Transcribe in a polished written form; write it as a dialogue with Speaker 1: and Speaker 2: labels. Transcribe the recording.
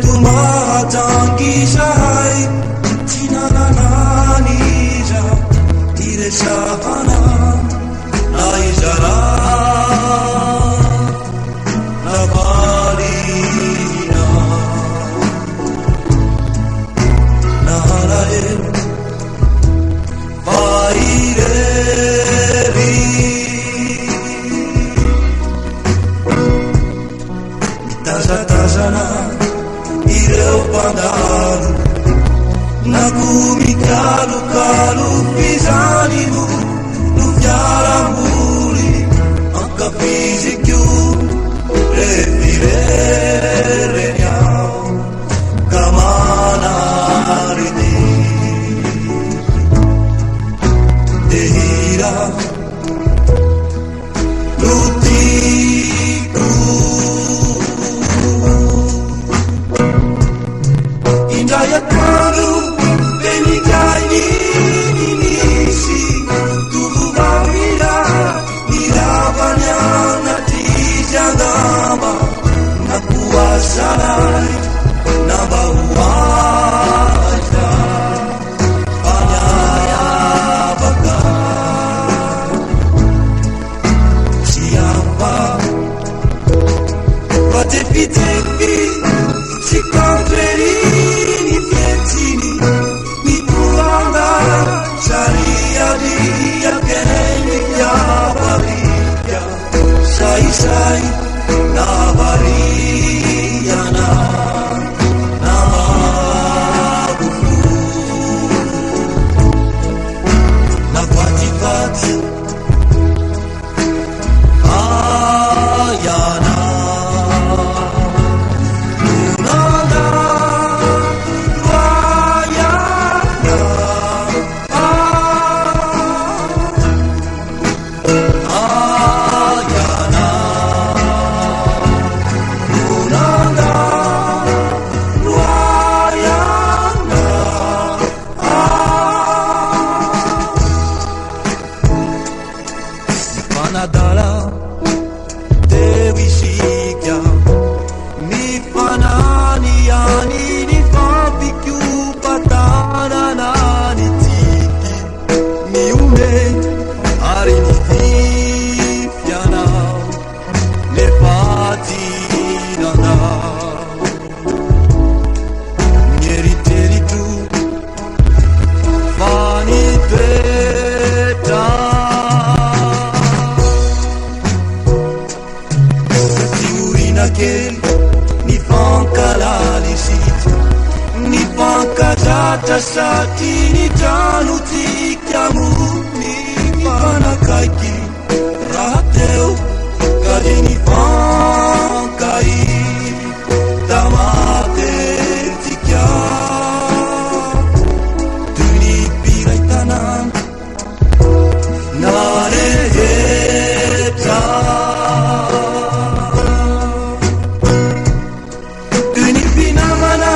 Speaker 1: Tumatangi siya ay sinanananija Tire siya na naijara Nabalina Naharain Pairevi Taza-tazana Ireu pandalo Nagumikalu-kalu pisanimu Nufyaramuli Ang kapisikyu Refire-renyao Kamanarini Dehira Lutiku Indaya kalu Benikai nisi Tubuh bawira Nilabanya Natijagama Nakuasanai Nabawaja Panyaya baka Siapa Batepi-tepi Si contrerini Fietini Mi puanda Saria-dia Kenenya Baria Sai-sai Nabariana Namabuku Nagwati-gwati Ayana Nunana Wayana Ayana Nunana Wayana Panadala Dewi Sikya Nifananiani Nifapikyu Patananani Tiki Niume Arini Fifiana Nefatinana Nyeriteritu Fani Deta Tiurinakel Nifankalalicit Nifankazata-sati Nitanutikiamu Nifanakaiki Rahateu Kali nifankai Tamatertikia Tunipiraitanan Nareheta Tunipinamana